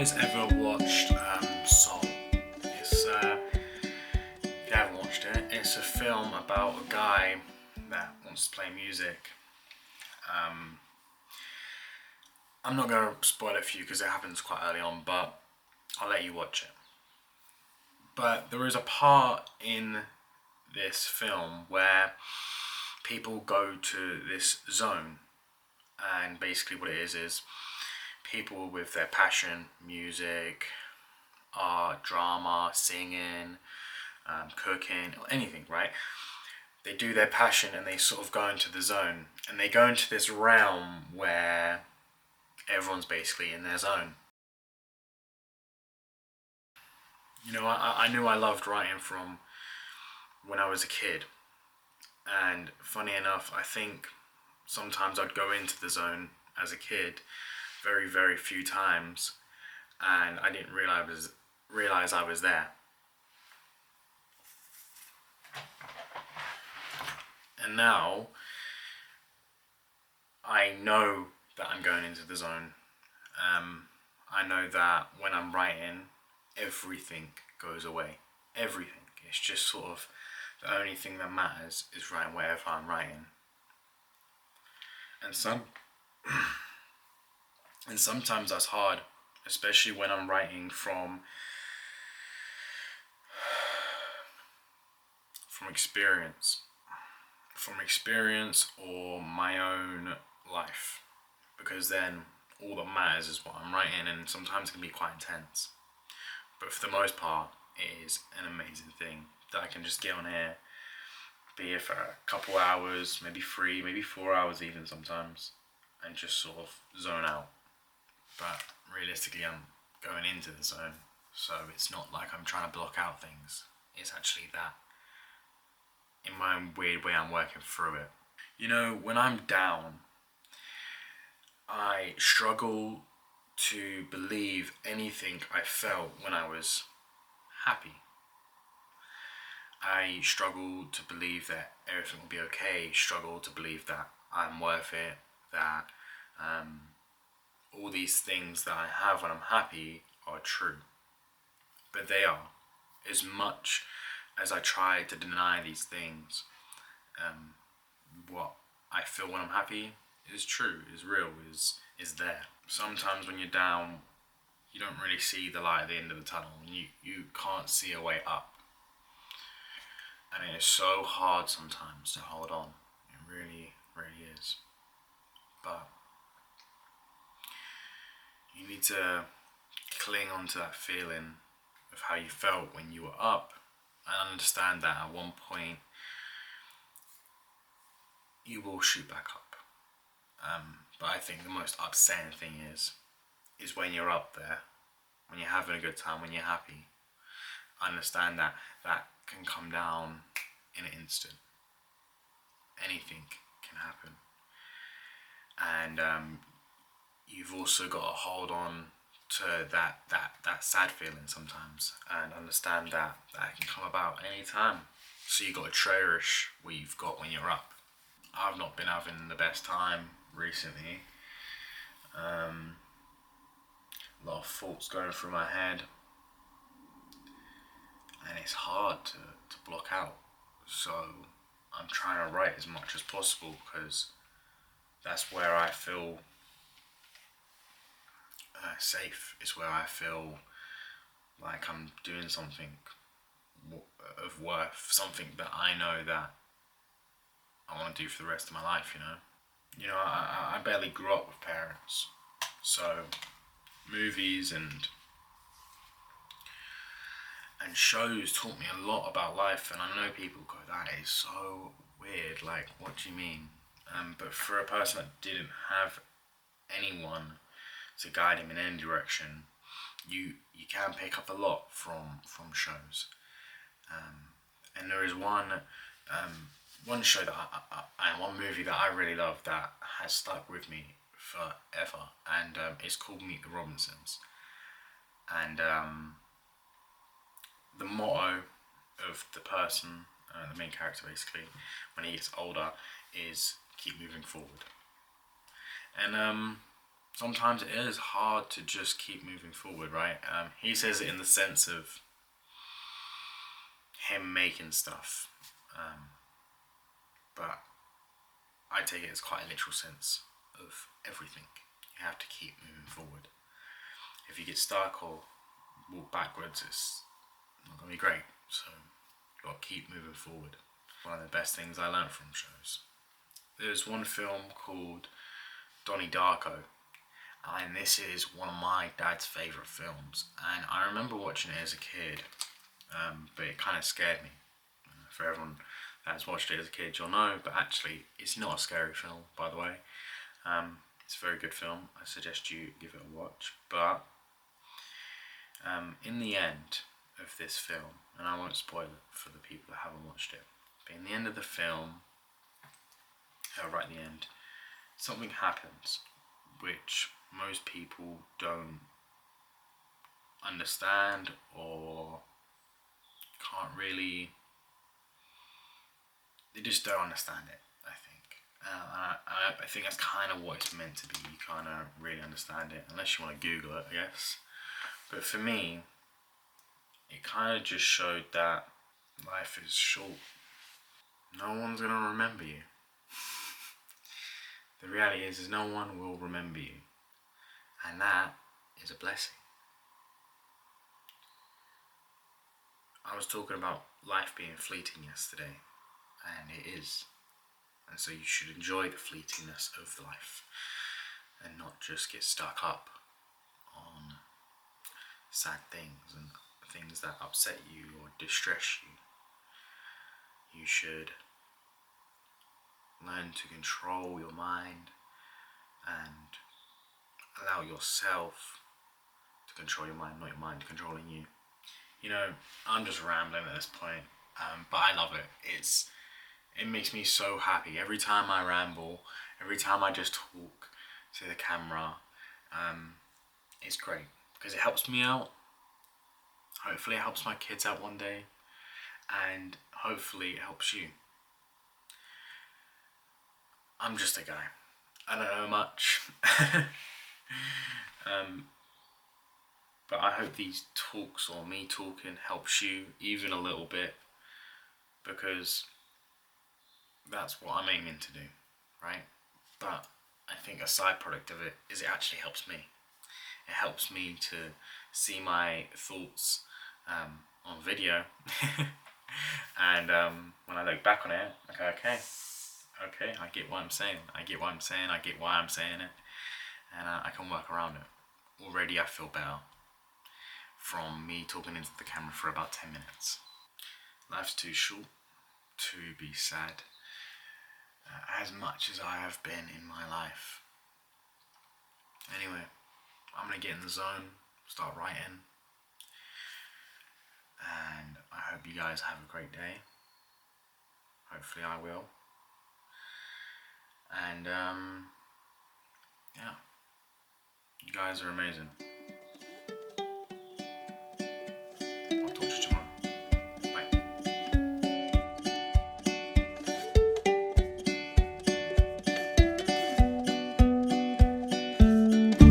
guys ever watched Soul? It's if you haven't watched it, it's a film about a guy that wants to play music. I'm not going to spoil it for you because it happens quite early on, but I'll let you watch it. But there is a part in this film where people go to this zone, and basically what it is people with their passion, music, art, drama, singing, cooking, anything, right? They do their passion and they sort of go into the zone, and they go into this realm where everyone's basically in their zone. You know, I knew I loved writing from when I was a kid, and funny enough, I think sometimes I'd go into the zone as a kid very, very few times, and I didn't realize I was there. And now I know that I'm going into the zone. I know that when I'm writing, everything goes away. Everything. It's just sort of the only thing that matters is writing whatever I'm writing. And sometimes that's hard, especially when I'm writing from experience or my own life, because then all that matters is what I'm writing, and sometimes it can be quite intense, but for the most part it is an amazing thing that I can just get on here, be here for a couple hours, maybe 3, maybe 4 hours even sometimes, and just sort of zone out. But realistically I'm going into the zone, so it's not like I'm trying to block out things. It's actually that in my own weird way I'm working through it. You know, when I'm down, I struggle to believe anything I felt when I was happy. I struggle to believe that everything will be okay, struggle to believe that I'm worth it, that all these things that I have when I'm happy are true. But they are. As much as I try to deny these things, what I feel when I'm happy is true, is real, is there. Sometimes when you're down, you don't really see the light at the end of the tunnel. You can't see a way up. And it is so hard sometimes to hold on. It really, really is. But you need to cling on to that feeling of how you felt when you were up, and understand that at one point you will shoot back up. But I think the most upsetting thing is when you're up there, when you're having a good time, when you're happy. Understand that that can come down in an instant. Anything can happen. And you've also got to hold on to that sad feeling sometimes, and understand that can come about any time. So you got to cherish what you've got when you're up. I've not been having the best time recently. A lot of thoughts going through my head, and it's hard to block out. So I'm trying to write as much as possible, because that's where I feel safe. It's where I feel like I'm doing something of worth, something that I know that I want to do for the rest of my life, You know, I barely grew up with parents, so movies and shows taught me a lot about life, and I know people go, that is so weird, like, what do you mean? But for a person that didn't have anyone to guide him in any direction, you can pick up a lot from shows. And there is one show that one movie that I really love that has stuck with me forever, and it's called Meet the Robinsons. And the motto of the person, the main character basically, when he gets older, is keep moving forward. And sometimes it is hard to just keep moving forward, right? He says it in the sense of him making stuff, but I take it as quite a literal sense of everything. You have to keep moving forward. If you get stuck or walk backwards, it's not going to be great. So you've got to keep moving forward. One of the best things I learned from shows. There's one film called Donnie Darko, and this is one of my dad's favourite films. And I remember watching it as a kid, but it kind of scared me. For everyone that's watched it as a kid, you'll know, but actually, it's not a scary film, by the way. It's a very good film. I suggest you give it a watch. But in the end of this film, and I won't spoil it for the people that haven't watched it, but in the end of the film, right at the end, something happens which most people don't understand or can't really, they just don't understand it, I think. I think that's kind of what it's meant to be. You kind of really understand it, unless you want to Google it, I guess. But for me, it kind of just showed that life is short. No one's going to remember you. The reality is no one will remember you. And that is a blessing. I was talking about life being fleeting yesterday, and it is. And so you should enjoy the fleetingness of life and not just get stuck up on sad things and things that upset you or distress you. You should learn to control your mind and allow yourself to control your mind, not your mind controlling you. You know, I'm just rambling at this point, but I love it. It makes me so happy every time I ramble, every time I just talk to the camera. It's great because it helps me out. Hopefully, it helps my kids out one day, and hopefully, it helps you. I'm just a guy. I don't know much. But I hope these talks or me talking helps you even a little bit, because that's what I'm aiming to do, right? But I think a side product of it is it actually helps me. It helps me to see my thoughts on video. And when I look back on it, I go, okay, I get what I'm saying. I get what I'm saying. I get why I'm saying it. And I can work around it. Already I feel better from me talking into the camera for about 10 minutes. Life's too short to be sad as much as I have been in my life. Anyway, I'm going to get in the zone, start writing, and I hope you guys have a great day. Hopefully I will. And yeah, you guys are amazing.